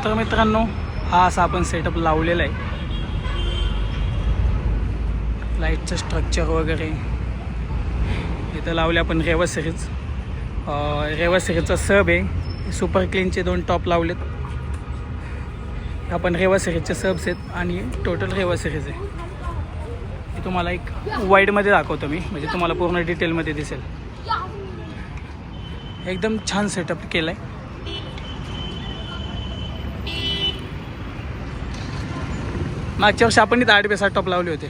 तर मित्रांनो, हा असा आपण सेटअप लावलेला आहे. लाईटचं स्ट्रक्चर वगैरे इथं लावले आपण. रेवा सिरीजचा सब आहे. सुपर क्लीनचे 2 टॉप लावलेत. आपण रेवा सिरीजचे सबस आहेत आणि टोटल रेवा सिरीज आहे. हे तुम्हाला एक वाईडमध्ये दाखवतो मी, म्हणजे तुम्हाला पूर्ण डिटेलमध्ये दिसेल. एकदम छान सेटअप केलं आहे. मागच्या वर्षी आपण इथं 8 बाय 7 टॉप लावले होते.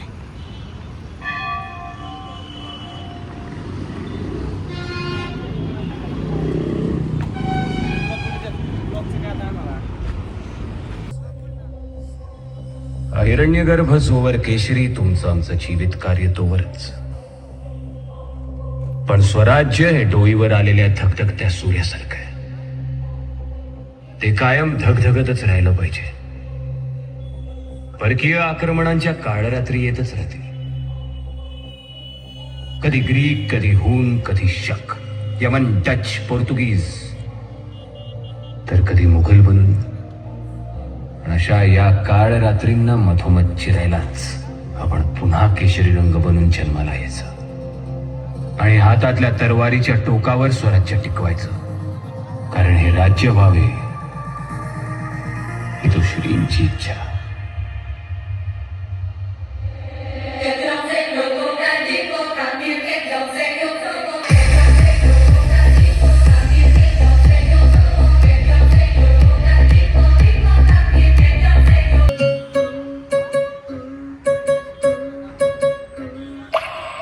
हिरण्यगर्भ जोवर केशरी तुमचं आमचं जीवित कार्य तोवरच. पण स्वराज्य हे डोईवर आलेल्या धगधगत्या सूर्यासारखं आहे. ते कायम धगधगतच राहिलं पाहिजे. परकीय आक्रमणांच्या काळरात्री येतच राहतील. कधी ग्रीक, कधी हून, कधी शक, यमन, डच, पोर्तुगीज, तर कधी मुघल बनून. अशा या काळ रात्रींना मधोमध चिरायलाच आपण पुन्हा केशरी रंग बनून जन्माला यायचं आणि हातातल्या तरवारीच्या टोकावर स्वराज्य टिकवायचं. कारण हे राज्य व्हावे ही तो श्रींची इच्छा.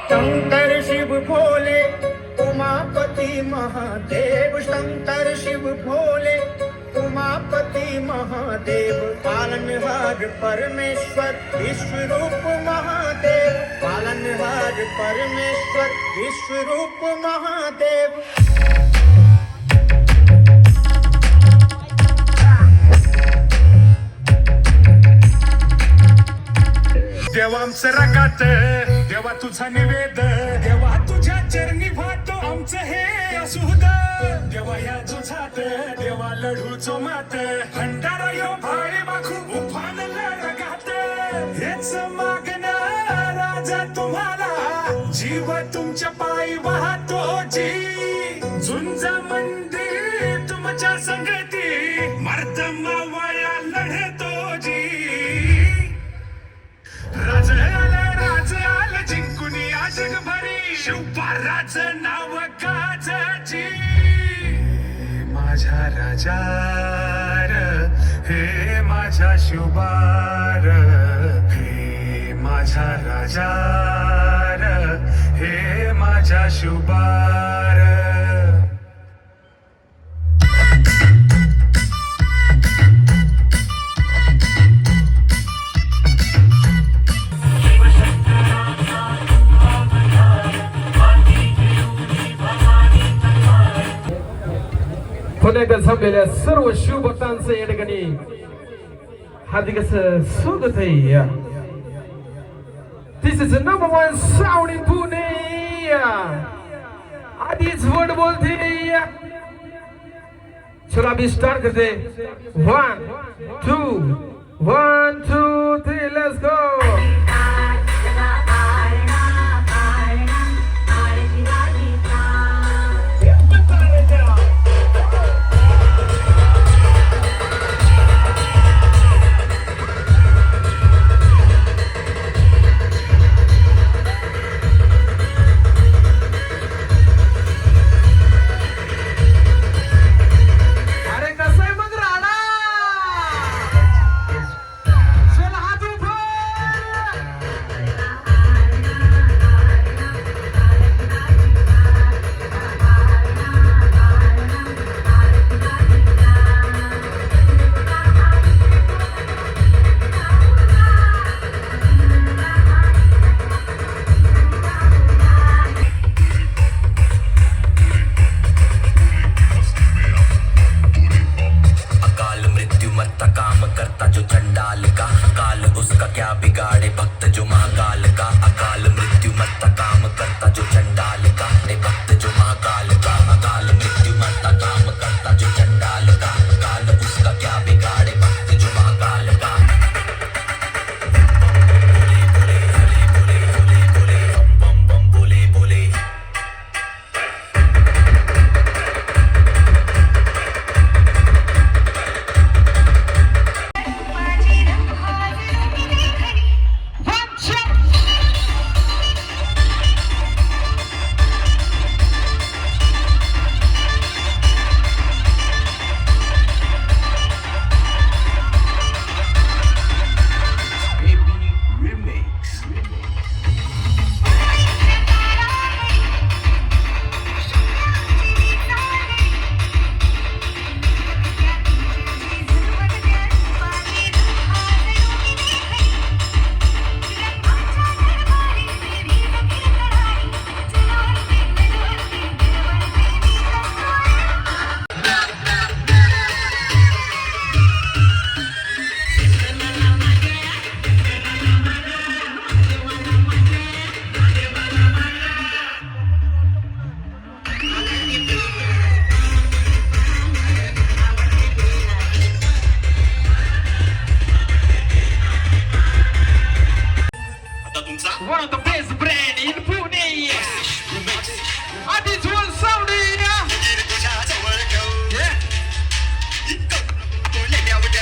शंकर शिव भोले उमापति महादेव. शंकर शिव भोले उमापति महादेव. पालनहार परमेश्वर विश्वरूप महादेव. पालनहार परमेश्वर विश्वरूप महादेव. देवा आमचं रगात, देवा तुझा निवेद, देवा तुझ्या चरणी वाटो आमचं हे असुद. देवा या जुझात, देवा लढूचो मात, भंडारा यो भाळे बाखू उफानला रगात. हेच मागणं राजा तुम्हाला, जीव तुमच्या पायी वाहतो जी. झुंजा मंदिर तुमच्या संगती, मर्द मावळा लढतो जी. राज आलं जिंकून या जगभरी, शिवबाराच नाव गाजाची. माझ्या राजार, हे माझ्या शिवबार, हे माझ्या राजार, हे माझ्या शिवबार. पुन्हा एकदा जमलेल्या सर्व शिवभक्तांचं या ठिकाणी हार्दिक असं स्वागत आहे. This is number 1 sound in Pune. आधीच वर्ड बोलते. चला अभी स्टार्ट करते. 1 2 3 लेट्स गो. मृत्यु मरता काम करता जो चंडाल का, काल उसका क्या बिगाड़े।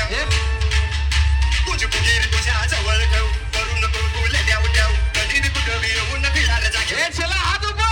तुझ फुगीर तुझ्या जवळ ठेव करू नको तुला द्याव द्याव कधी कुठं बी येऊन फिरायला जागे हे चला हात उभा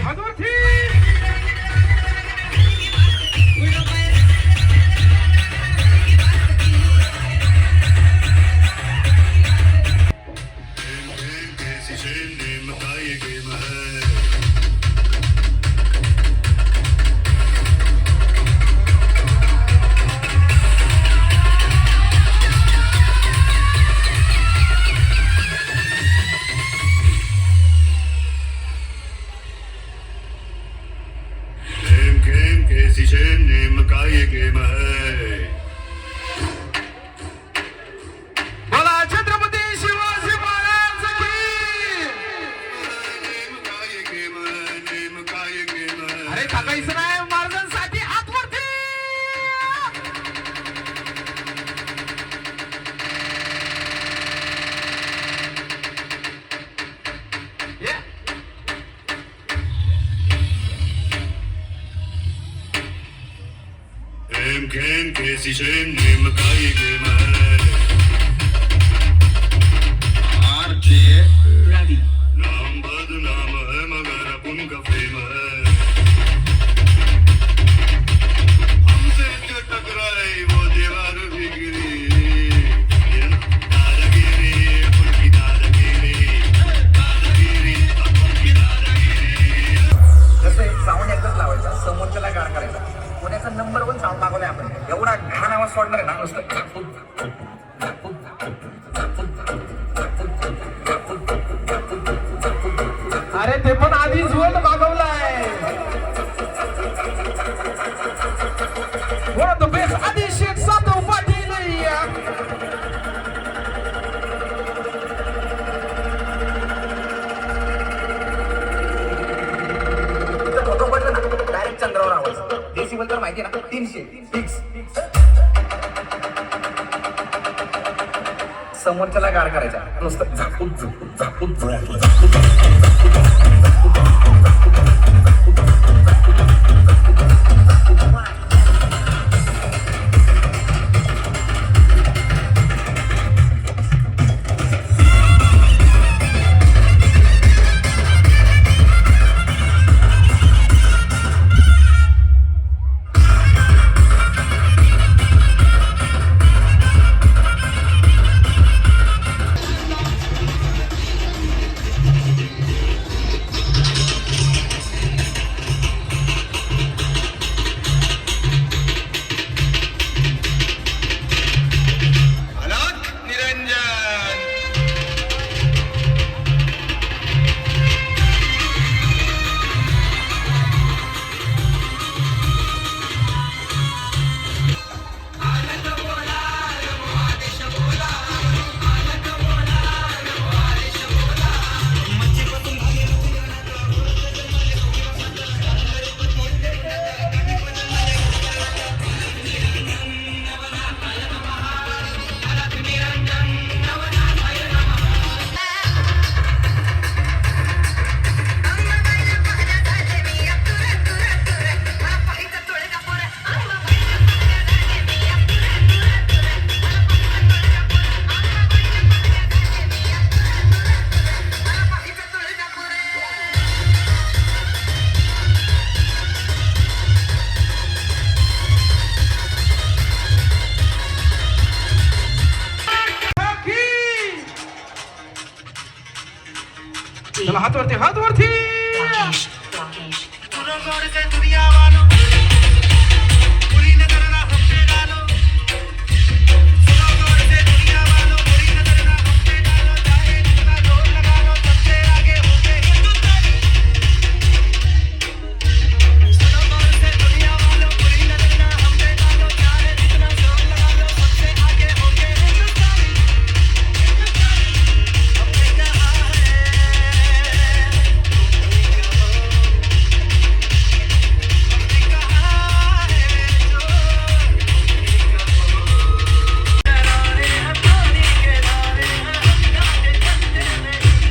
हातवरती बोला छत्रपती शिवाजी महाराज की अरे थाकायचं नाही महाराजांसाठी हातवरती Yeah. कैसी नेम काय गेम आरजे रवि नाम बदनाम है मगर अपन का फेम है हमसे जो टकराए वो दीवार भी गिरी ये दादागिरी अपन की दादागिरी दादागिरी अपन की दादागिरी कसं आहे साऊंड एकदाच लावायचा समोरच्याला गाण करायचा पुण्याचा नंबर 1 साऊंड मागवलाय आपण एवढा घाण आवाज सोडणार आहे ना नुसतं अरे ते पण आधीच वर्ड मागवलाय one of the best Abhishek Satav Patil photo पडलं ना डायरेक्ट चंद्रावर आवाज डेसिबल तर माहिती आहे ना 300 फिक्स समोरच्याला गाड करायचा नुसतं झापून झापून झापून चला हात वरती हात वरती तुला गोड